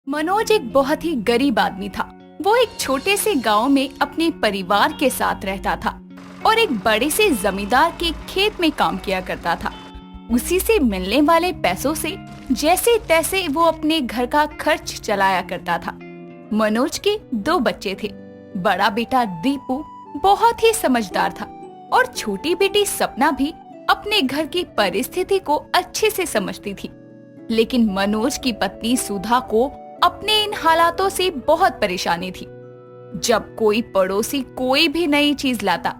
मनोज एक बहुत ही गरीब आदमी था। वो एक छोटे से गांव में अपने परिवार के साथ रहता था और एक बड़े से जमींदार के खेत में काम किया करता था। उसी से मिलने वाले पैसों से जैसे तैसे वो अपने घर का खर्च चलाया करता था। मनोज के दो बच्चे थे। बड़ा बेटा दीपू बहुत ही समझदार था और छोटी बेटी सपना भी अपने घर की परिस्थिति को अच्छे से समझती थी। लेकिन मनोज की पत्नी सुधा को अपने इन हालातों से बहुत परेशानी थी। जब कोई पड़ोसी कोई भी नई चीज लाता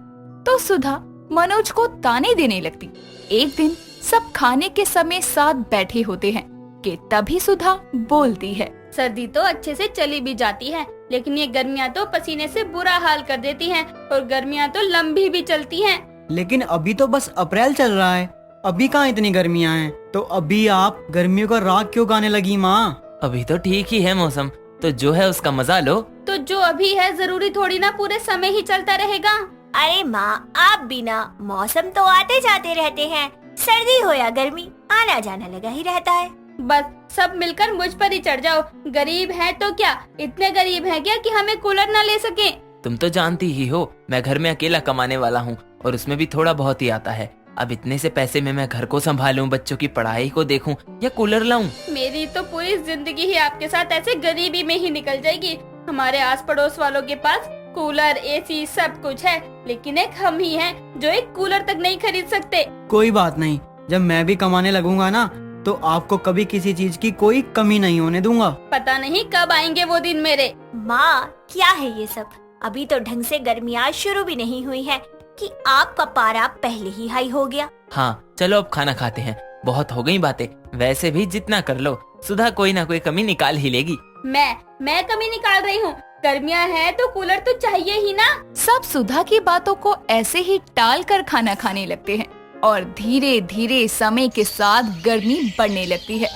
तो सुधा मनोज को ताने देने लगती। एक दिन सब खाने के समय साथ बैठे होते हैं कि तभी सुधा बोलती है, सर्दी तो अच्छे से चली भी जाती है, लेकिन ये गर्मियाँ तो पसीने से बुरा हाल कर देती हैं और गर्मियाँ तो लंबी भी चलती हैं। लेकिन अभी तो बस अप्रैल चल रहा है, अभी कहाँ इतनी गर्मियाँ हैं। तो अभी आप गर्मियों का राग क्यों गाने लगी माँ? अभी तो ठीक ही है मौसम, तो जो है उसका मजा लो। तो जो अभी है जरूरी थोड़ी ना पूरे समय ही चलता रहेगा। अरे माँ, आप बिना मौसम तो आते जाते रहते हैं, सर्दी हो या गर्मी आना जाना लगा ही रहता है। बस सब मिलकर मुझ पर ही चढ़ जाओ। गरीब हैं तो क्या, इतने गरीब हैं क्या कि हमें कूलर न ले सके? तुम तो जानती ही हो मैं घर में अकेला कमाने वाला हूँ और उसमें भी थोड़ा बहुत ही आता है। अब इतने से पैसे में मैं घर को संभालूं, बच्चों की पढ़ाई को देखूं या कूलर लाऊं? मेरी तो पूरी जिंदगी ही आपके साथ ऐसे गरीबी में ही निकल जाएगी। हमारे आस पड़ोस वालों के पास कूलर, एसी सब कुछ है, लेकिन एक हम ही हैं जो एक कूलर तक नहीं खरीद सकते। कोई बात नहीं, जब मैं भी कमाने लगूंगा ना तो आपको कभी किसी चीज की कोई कमी नहीं होने दूंगा। पता नहीं कब आएंगे वो दिन मेरे। माँ, क्या है ये सब? अभी तो ढंग से गर्मियाँ शुरू भी नहीं हुई है कि आपका पारा पहले ही हाई हो गया। हाँ चलो अब खाना खाते हैं, बहुत हो गई बातें। वैसे भी जितना कर लो सुधा कोई ना कोई कमी निकाल ही लेगी। मैं कमी निकाल रही हूँ? गर्मियाँ हैं तो कूलर तो चाहिए ही ना। सब सुधा की बातों को ऐसे ही टाल कर खाना खाने लगते हैं और धीरे धीरे समय के साथ गर्मी बढ़ने लगती है।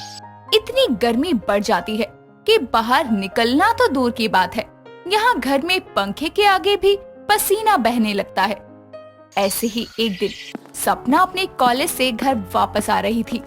इतनी गर्मी बढ़ जाती है कि बाहर निकलना तो दूर की बात है, यहाँ घर में पंखे के आगे भी पसीना बहने लगता है। ऐसे ही एक दिन सपना अपने कॉलेज से घर वापस आ रही थी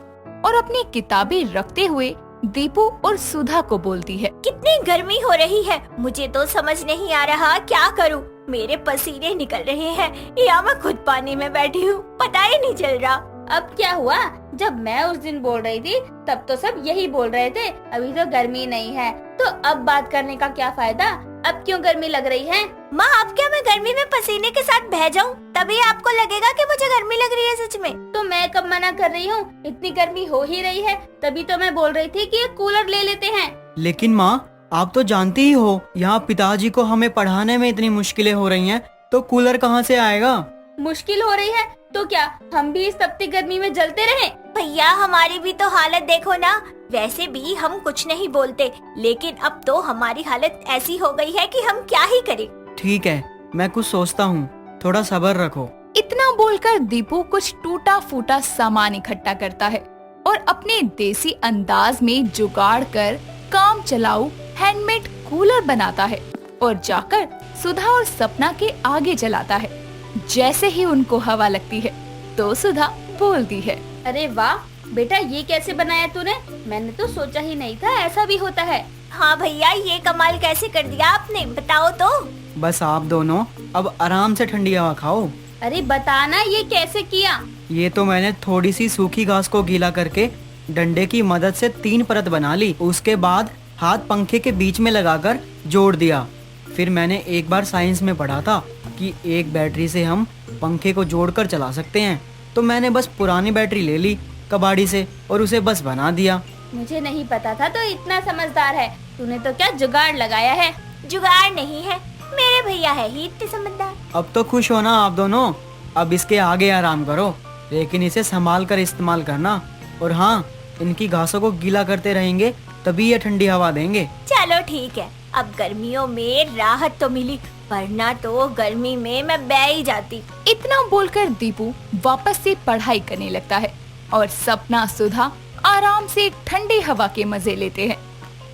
और अपनी किताबें रखते हुए दीपू और सुधा को बोलती है, कितनी गर्मी हो रही है, मुझे तो समझ नहीं आ रहा क्या करूं। मेरे पसीने निकल रहे हैं या मैं खुद पानी में बैठी हूँ, पता ही नहीं चल रहा। अब क्या हुआ? जब मैं उस दिन बोल रही थी तब तो सब यही बोल रहे थे, अभी तो गर्मी नहीं है, तो अब बात करने का क्या फायदा? अब क्यों गर्मी लग रही है? माँ, अब क्या मैं गर्मी में पसीने के साथ बह जाऊं? तभी आपको लगेगा कि मुझे गर्मी लग रही है सच में। तो मैं कब मना कर रही हूँ? इतनी गर्मी हो ही रही है, तभी तो मैं बोल रही थी कि एक कूलर ले लेते हैं। लेकिन माँ, आप तो जानती ही हो यहाँ पिताजी को हमें पढ़ाने में इतनी मुश्किलें हो रही हैं, तो कूलर कहाँ से आएगा? मुश्किल हो रही है तो क्या हम भी इस तपती गर्मी में जलते रहें? भैया, हमारी भी तो हालत देखो ना। वैसे भी हम कुछ नहीं बोलते, लेकिन अब तो हमारी हालत ऐसी हो गई है कि हम क्या ही करें। ठीक है, मैं कुछ सोचता हूँ, थोड़ा सब्र रखो। इतना बोलकर दीपू कुछ टूटा फूटा सामान इकट्ठा करता है और अपने देसी अंदाज में जुगाड़ कर काम चलाऊ हैंडमेड कूलर बनाता है और जाकर सुधा और सपना के आगे चलाता है। जैसे ही उनको हवा लगती है तो सुधा बोलती है, अरे वाह बेटा, ये कैसे बनाया तूने? मैंने तो सोचा ही नहीं था ऐसा भी होता है। हाँ भैया, ये कमाल कैसे कर दिया आपने, बताओ तो। बस आप दोनों अब आराम से ठंडी हवा खाओ। अरे बताना ये कैसे किया? ये तो मैंने थोड़ी सी सूखी घास को गीला करके डंडे की मदद से 3 परत बना ली। उसके बाद हाथ पंखे के बीच में लगाकर जोड़ दिया। फिर मैंने एक बार साइंस में पढ़ा था कि एक बैटरी से हम पंखे को जोड़कर चला सकते हैं, तो मैंने बस पुरानी बैटरी ले ली कबाड़ी से और उसे बस बना दिया। मुझे नहीं पता था तो इतना समझदार है। तूने तो क्या जुगाड़ लगाया है? जुगाड़ नहीं है, मेरे भैया है ही इतने समझदार। अब तो खुश हो ना आप दोनों? अब इसके आगे आराम करो, लेकिन इसे संभाल कर इस्तेमाल करना। और हाँ, इनकी घासों को गीला करते रहेंगे तभी ये ठंडी हवा देंगे। चलो ठीक है, अब गर्मियों में राहत तो मिली, वरना तो गर्मी में मैं बह ही जाती। इतना बोलकर दीपू वापस से पढ़ाई करने लगता है और सपना सुधा आराम से ठंडी हवा के मजे लेते हैं।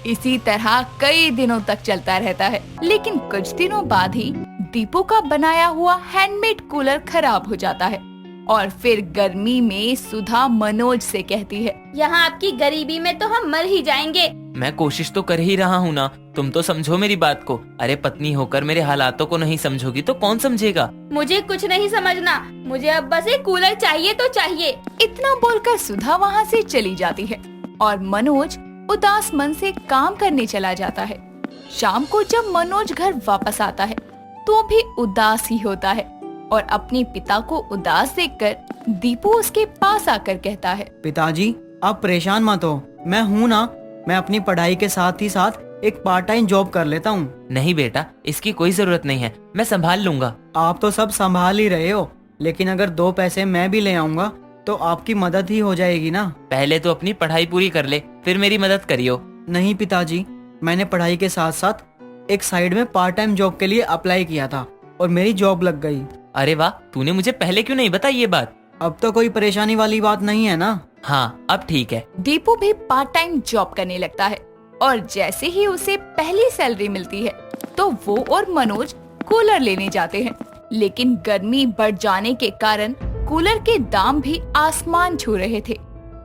इसी तरह कई दिनों तक चलता रहता है, लेकिन कुछ दिनों बाद ही दीपू का बनाया हुआ हैंडमेड कूलर खराब हो जाता है और फिर गर्मी में सुधा मनोज से कहती है, यहाँ आपकी गरीबी में तो हम मर ही जाएंगे। मैं कोशिश तो कर ही रहा हूँ ना, तुम तो समझो मेरी बात को। अरे पत्नी होकर मेरे हालातों को नहीं समझोगी तो कौन समझेगा। मुझे कुछ नहीं समझना, मुझे अब बस एक कूलर चाहिए तो चाहिए। इतना बोलकर सुधा वहाँ से चली जाती है और मनोज उदास मन से काम करने चला जाता है। शाम को जब मनोज घर वापस आता है तो भी उदास ही होता है और अपने पिता को उदास देखकर दीपू उसके पास आकर कहता है, पिताजी आप परेशान मत हो, मैं हूँ ना, मैं अपनी पढ़ाई के साथ ही साथ एक पार्ट टाइम जॉब कर लेता हूँ। नहीं बेटा, इसकी कोई जरूरत नहीं है, मैं संभाल लूंगा। आप तो सब संभाल ही रहे हो, लेकिन अगर 2 पैसे मैं भी ले आऊंगा तो आपकी मदद ही हो जाएगी ना। पहले तो अपनी पढ़ाई पूरी कर ले, फिर मेरी मदद करियो। नहीं पिताजी, मैंने पढ़ाई के साथ साथ एक साइड में पार्ट टाइम जॉब के लिए अप्लाई किया था और मेरी जॉब लग गई। अरे वाह, तूने मुझे पहले क्यों नहीं बताई ये बात? अब तो कोई परेशानी वाली बात नहीं है ना। हाँ अब ठीक है। दीपू भी पार्ट टाइम जॉब करने लगता है और जैसे ही उसे पहली सैलरी मिलती है तो वो और मनोज कूलर लेने जाते हैं, लेकिन गर्मी बढ़ जाने के कारण कूलर के दाम भी आसमान छू रहे थे।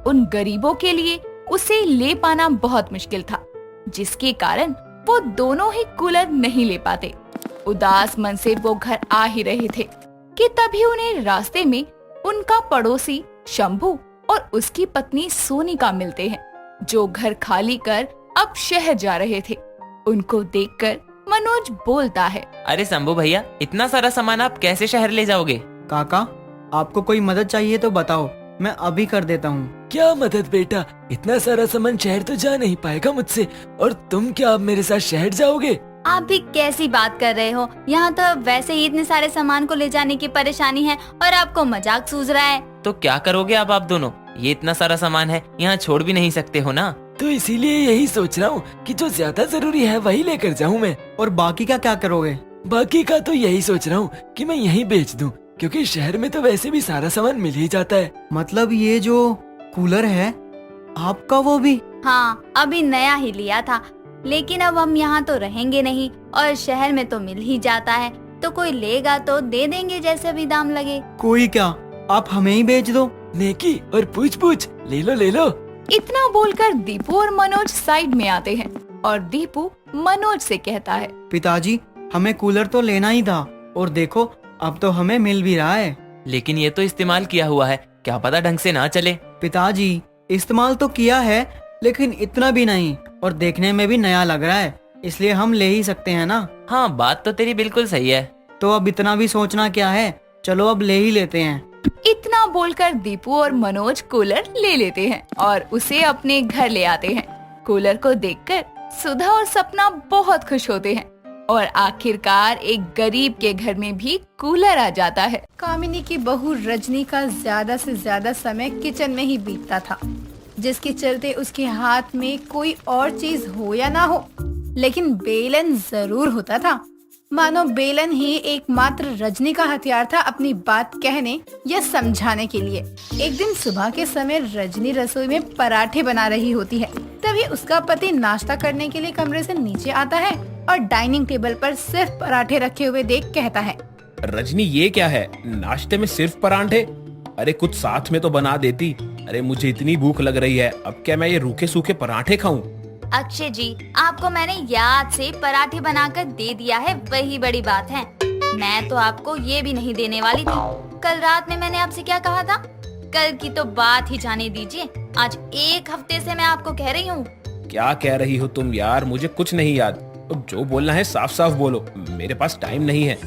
उन गरीबों के लिए उसे ले पाना बहुत मुश्किल था, जिसके कारण वो दोनों ही कूलर नहीं ले पाते। उदास मन से वो घर आ ही रहे थे कि तभी उन्हें रास्ते में उनका पड़ोसी शंभू और उसकी पत्नी सोनिका मिलते हैं, जो घर खाली कर अब शहर जा रहे थे। उनको देखकर मनोज बोलता है, अरे शंभू भैया, इतना सारा सामान आप कैसे शहर ले जाओगे? काका, आपको कोई मदद चाहिए तो बताओ, मैं अभी कर देता हूँ। क्या मदद बेटा, इतना सारा सामान शहर तो जा नहीं पाएगा मुझसे, और तुम क्या अब मेरे साथ शहर जाओगे? आप भी कैसी बात कर रहे हो, यहाँ तो वैसे ही इतने सारे सामान को ले जाने की परेशानी है और आपको मजाक सूझ रहा है। तो क्या करोगे अब आप दोनों? ये इतना सारा सामान है, यहाँ छोड़ भी नहीं सकते हो ना। तो इसीलिए यही सोच रहा हूँ कि जो ज्यादा जरूरी है वही लेकर जाऊँ मैं। और बाकी का क्या करोगे? बाकी का तो यही सोच रहा हूँ कि मैं यहीं बेच दूँ, क्योंकि शहर में तो वैसे भी सारा सामान मिल ही जाता है। मतलब ये जो कूलर है आपका, वो भी? हाँ, अभी नया ही लिया था, लेकिन अब हम यहाँ तो रहेंगे नहीं और शहर में तो मिल ही जाता है, तो कोई लेगा तो दे देंगे जैसे भी दाम लगे। कोई क्या, आप हमें ही बेच दो। नेकी और पूछ पूछ, ले लो ले लो। इतना बोलकर दीपू और मनोज साइड में आते हैं और दीपू मनोज से कहता है, पिताजी हमें कूलर तो लेना ही था, और देखो अब तो हमें मिल भी रहा है। लेकिन ये तो इस्तेमाल किया हुआ है, क्या पता ढंग से ना चले। पिताजी इस्तेमाल तो किया है, लेकिन इतना भी नहीं, और देखने में भी नया लग रहा है, इसलिए हम ले ही सकते हैं ना। हाँ, बात तो तेरी बिल्कुल सही है। तो अब इतना भी सोचना क्या है, चलो अब ले ही लेते हैं। इतना बोलकर दीपू और मनोज कूलर ले लेते हैं और उसे अपने घर ले आते हैं। कूलर को देखकर सुधा और सपना बहुत खुश होते हैं और आखिरकार एक गरीब के घर में भी कूलर आ जाता है। कामिनी की बहू रजनी का ज्यादा से ज्यादा समय किचन में ही बीतता था, जिसके चलते उसके हाथ में कोई और चीज हो या ना हो, लेकिन बेलन जरूर होता था। मानो बेलन ही एकमात्र रजनी का हथियार था अपनी बात कहने या समझाने के लिए। एक दिन सुबह के समय रजनी रसोई में पराठे बना रही होती है, तभी उसका पति नाश्ता करने के लिए कमरे से नीचे आता है और डाइनिंग टेबल पर सिर्फ पराठे रखे हुए देख कहता है, रजनी ये क्या है, नाश्ते में सिर्फ पराठे? अरे कुछ साथ में तो बना देती। अरे मुझे इतनी भूख लग रही है, अब क्या मैं ये रूखे सूखे पराठे खाऊं? अक्षय जी, आपको मैंने याद से पराठे बनाकर दे दिया है, वही बड़ी बात है। मैं तो आपको ये भी नहीं देने वाली थी। कल रात में मैंने आपसे क्या कहा था? कल की तो बात ही जाने दीजिए, आज 1 हफ्ते से मैं आपको कह रही हूँ। क्या कह रही हो तुम यार, मुझे कुछ नहीं याद। अब जो बोलना है साफ साफ बोलो, मेरे पास टाइम नहीं है।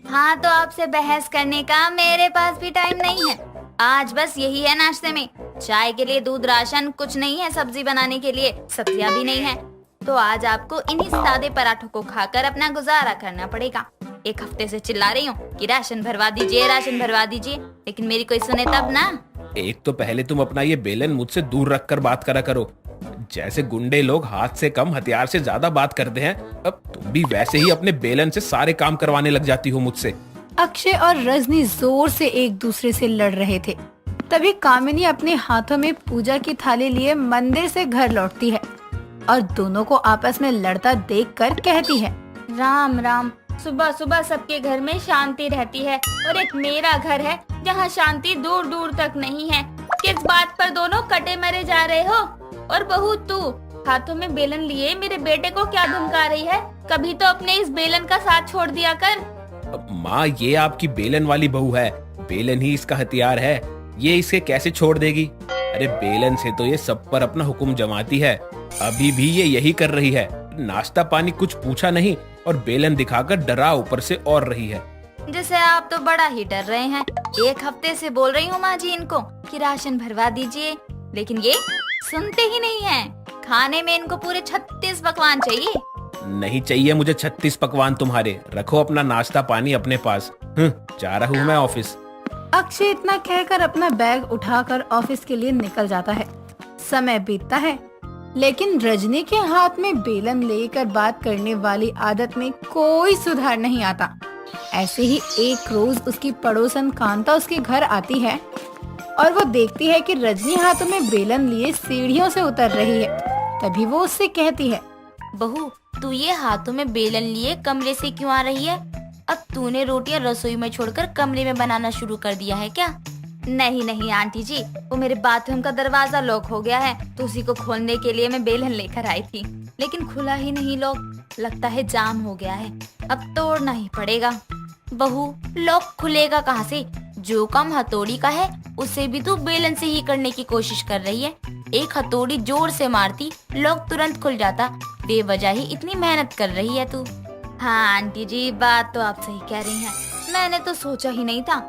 हाँ, तो आपसे बहस करने का मेरे पास भी टाइम नहीं है। आज बस यही है नाश्ते में, चाय के लिए दूध राशन कुछ नहीं है, सब्जी बनाने के लिए सब्जियां भी नहीं है, तो आज आपको इन्हीं सादे पराठों को खाकर अपना गुजारा करना पड़ेगा। 1 हफ्ते से चिल्ला रही हूँ कि राशन भरवा दीजिए, राशन भरवा दीजिए, लेकिन मेरी कोई सुने तब ना। एक तो पहले तुम अपना ये बेलन मुझसे दूर रख कर बात करा करो। जैसे गुंडे लोग हाथ से कम हथियार से ज्यादा बात करते हैं, अब तुम भी वैसे ही अपने बेलन से सारे काम करवाने लग जाती हो मुझसे। अक्षय और रजनी जोर से एक दूसरे से लड़ रहे थे। तभी कामिनी अपने हाथों में पूजा की थाली लिए मंदिर से घर लौटती है और दोनों को आपस में लड़ता देखकर कहती है, राम राम, सुबह सुबह सबके घर में शांति रहती है और एक मेरा घर है जहाँ शांति दूर दूर तक नहीं है। किस बात पर दोनों कटे मरे जा रहे हो? और बहू तू हाथों में बेलन लिए मेरे बेटे को क्या धमका रही है? कभी तो अपने इस बेलन का साथ छोड़ दिया कर। माँ, ये आपकी बेलन वाली बहू है, बेलन ही इसका हथियार है, ये इसे कैसे छोड़ देगी? अरे बेलन से तो ये सब पर अपना हुक्म जमाती है, अभी भी ये यही कर रही है। नाश्ता पानी कुछ पूछा नहीं और बेलन दिखाकर डरा ऊपर से और रही है। जैसे आप तो बड़ा ही डर रहे हैं। 1 हफ्ते से बोल रही हूँ माँ जी इनको कि राशन भरवा दीजिए, लेकिन ये सुनते ही नहीं हैं। खाने में इनको पूरे 36 पकवान चाहिए। नहीं चाहिए मुझे 36 पकवान तुम्हारे, रखो अपना नाश्ता पानी अपने पास। जा रहा हूँ मैं ऑफिस। अक्षय इतना कहकर अपना बैग उठाकर ऑफिस के लिए निकल जाता है। समय बीतता है, लेकिन रजनी के हाथ में बेलन लेकर बात करने वाली आदत में कोई सुधार नहीं आता। ऐसे ही एक रोज उसकी पड़ोसन कांता उसके घर आती है और वो देखती है कि रजनी हाथों में बेलन लिए सीढ़ियों से उतर रही है। तभी वो उससे कहती है, बहू तू ये हाथों में बेलन लिए कमरे से क्यों आ रही है? अब तूने रोटियां रसोई में छोड़कर कमरे में बनाना शुरू कर दिया है क्या? नहीं नहीं आंटी जी, वो मेरे बाथरूम का दरवाजा लॉक हो गया है तो उसी को खोलने के लिए मैं बेलन लेकर आई थी, लेकिन खुला ही नहीं लॉक। लगता है जाम हो गया है, अब तोड़ना ही पड़ेगा। बहू लॉक खुलेगा कहाँ से? जो काम हथौड़ी का है उसे भी तू बेलन से ही करने की कोशिश कर रही है। एक हथौड़ी जोर से मारती लॉक तुरंत खुल जाता, बेवजह ही इतनी मेहनत कर रही है तू। हाँ आंटी जी, बात तो आप सही कह रही हैं। मैंने तो सोचा ही नहीं था,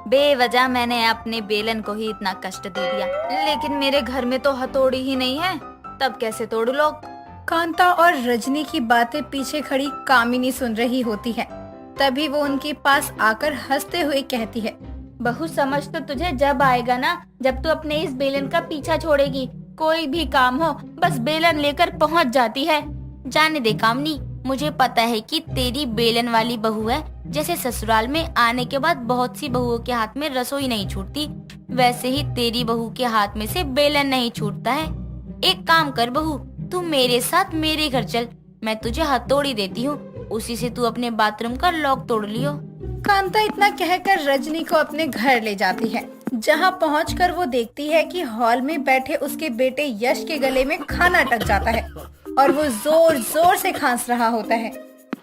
बेवजह मैंने अपने बेलन को ही इतना कष्ट दे दिया। लेकिन मेरे घर में तो हथौड़ी ही नहीं है, तब कैसे तोड़ू लॉक? कांता और रजनी की बातें पीछे खड़ी कामिनी सुन रही होती है। तभी वो उनके पास आकर हंसते हुए कहती है, बहू समझ तो तुझे जब आएगा ना, जब तू अपने इस बेलन का पीछा छोड़ेगी। कोई भी काम हो बस बेलन लेकर पहुंच जाती है। जाने दे कामनी, मुझे पता है कि तेरी बेलन वाली बहू है। जैसे ससुराल में आने के बाद बहुत सी बहुओं के हाथ में रसोई नहीं छूटती, वैसे ही तेरी बहू के हाथ में से बेलन नहीं छूटता है। एक काम कर बहू, तू मेरे साथ मेरे घर चल, मैं तुझे हथौड़ी देती हूँ, उसी से तू अपने बाथरूम का लॉक तोड़ लियो। कांता इतना कहकर रजनी को अपने घर ले जाती है, जहाँ पहुंचकर वो देखती है कि हॉल में बैठे उसके बेटे यश के गले में खाना अटक जाता है और वो जोर जोर से खांस रहा होता है।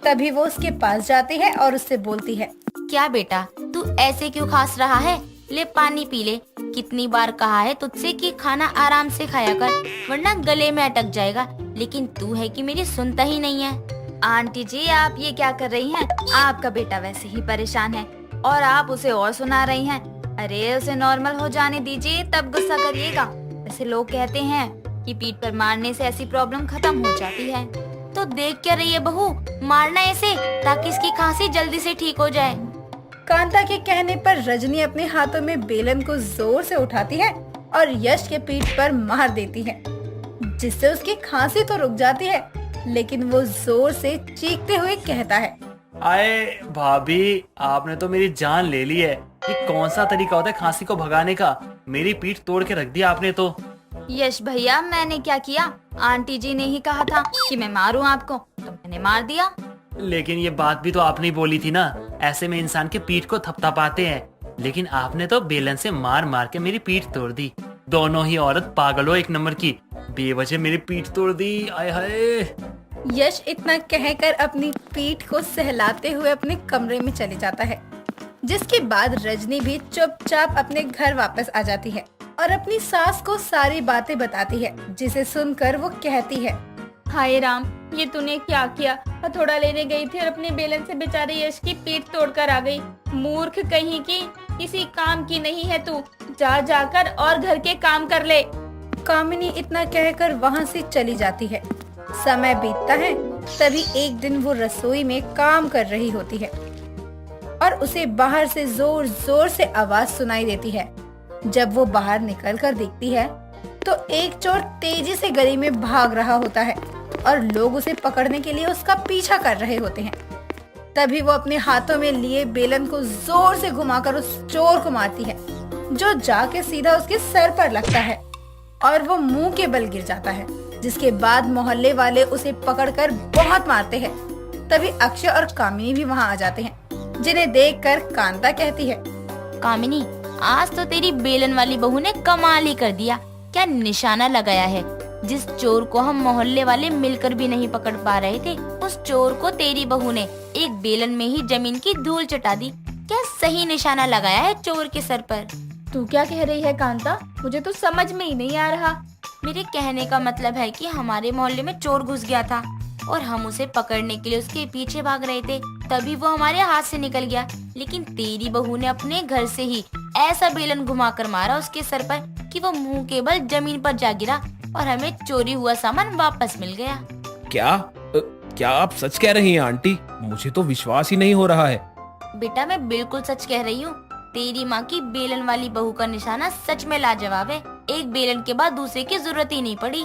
तभी वो उसके पास जाती है और उससे बोलती है, क्या बेटा तू ऐसे क्यों खांस रहा है? ले पानी पी ले। कितनी बार कहा है तुझसे कि खाना आराम से खाया कर, वरना गले में अटक जाएगा, लेकिन तू है कि मेरी सुनता ही नहीं है। आंटी जी आप ये क्या कर रही हैं? आपका बेटा वैसे ही परेशान है और आप उसे और सुना रही हैं। अरे उसे नॉर्मल हो जाने दीजिए, तब गुस्सा करिएगा। वैसे लोग कहते हैं कि पीठ पर मारने से ऐसी प्रॉब्लम खत्म हो जाती है। तो देख क्या रही है बहू, मारना ऐसे ताकि इसकी खांसी जल्दी से ठीक हो जाए। कांता के कहने पर रजनी अपने हाथों में बेलन को जोर से उठाती है और यश के पीठ पर मार देती है, जिससे उसकी खांसी तो रुक जाती है, लेकिन वो जोर से चीखते हुए कहता है, आए भाभी, आपने तो मेरी जान ले ली है। ये कौन सा तरीका होता है खांसी को भगाने का? मेरी पीठ तोड़ के रख दिया आपने तो। यश भैया मैंने क्या किया? आंटी जी ने ही कहा था कि मैं मारूं आपको, तो मैंने मार दिया। लेकिन ये बात भी तो आपने बोली थी ना, ऐसे में इंसान के पीठ को थपथपाते हैं। लेकिन आपने तो बेलन से मार मार के मेरी पीठ तोड़ दी। दोनों ही औरत पागल हो एक नंबर की, बेवजह मेरी पीठ तोड़ दी। आय हाय। यश इतना कहकर अपनी पीठ को सहलाते हुए अपने कमरे में चले जाता है, जिसके बाद रजनी भी चुपचाप अपने घर वापस आ जाती है और अपनी सास को सारी बातें बताती है, जिसे सुनकर वो कहती है, हाय राम, ये तूने क्या किया? हथौड़ा लेने गई थी और अपने बेलन से बेचारे यश की पीठ तोड़कर आ गई। मूर्ख कहीं की, किसी काम की नहीं है तू। जा जाकर और घर के काम कर ले। कामिनी इतना कहकर वहाँ से चली जाती है। समय बीतता है, तभी एक दिन वो रसोई में काम कर रही होती है और उसे बाहर से जोर जोर से आवाज सुनाई देती है। जब वो बाहर निकल कर देखती है तो एक चोर तेजी से गली में भाग रहा होता है और लोग उसे पकड़ने के लिए उसका पीछा कर रहे होते हैं। तभी वो अपने हाथों में लिए बेलन को जोर से घुमाकर उस चोर को मारती है, जो जाके सीधा उसके सर पर लगता है और वो मुंह के बल गिर जाता है, जिसके बाद मोहल्ले वाले उसे पकड़कर बहुत मारते हैं। तभी अक्षय और कामिनी भी वहाँ आ जाते हैं, जिन्हें देखकर कांता कहती है, कामिनी आज तो तेरी बेलन वाली बहू ने कमाल ही कर दिया। क्या निशाना लगाया है। जिस चोर को हम मोहल्ले वाले मिलकर भी नहीं पकड़ पा रहे थे, उस चोर को तेरी बहू ने एक बेलन में ही जमीन की धूल चटा दी। क्या सही निशाना लगाया है चोर के सर पर। तू क्या कह रही है कांता? मुझे तो समझ में ही नहीं आ रहा। मेरे कहने का मतलब है कि हमारे मोहल्ले में चोर घुस गया था और हम उसे पकड़ने के लिए उसके पीछे भाग रहे थे, तभी वो हमारे हाथ से निकल गया। लेकिन तेरी बहू ने अपने घर से ही ऐसा बेलन घुमाकर मारा उसके सर पर कि वो मुंह के बल जमीन पर जा गिरा और हमें चोरी हुआ सामान वापस मिल गया। क्या आप सच कह रही हैं आंटी? मुझे तो विश्वास ही नहीं हो रहा है। बेटा मैं बिल्कुल सच कह रही हूँ। तेरी माँ की बेलन वाली बहू का निशाना सच में लाजवाब है। एक बेलन के बाद दूसरे की जरूरत ही नहीं पड़ी।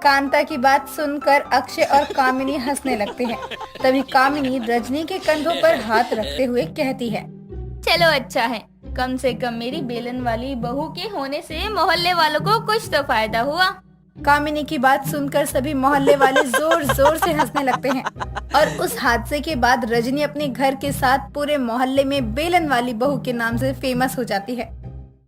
कांता की बात सुनकर अक्षय और कामिनी हंसने लगते हैं। तभी कामिनी रजनी के कंधों पर हाथ रखते हुए कहती है, चलो अच्छा है, कम से कम मेरी बेलन वाली बहू के होने से मोहल्ले वालों को कुछ तो फायदा हुआ। कामिनी की बात सुनकर सभी मोहल्ले वाले जोर जोर से हंसने लगते हैं और उस हादसे के बाद रजनी अपने घर के साथ पूरे मोहल्ले में बेलन वाली बहू के नाम से फेमस हो जाती है।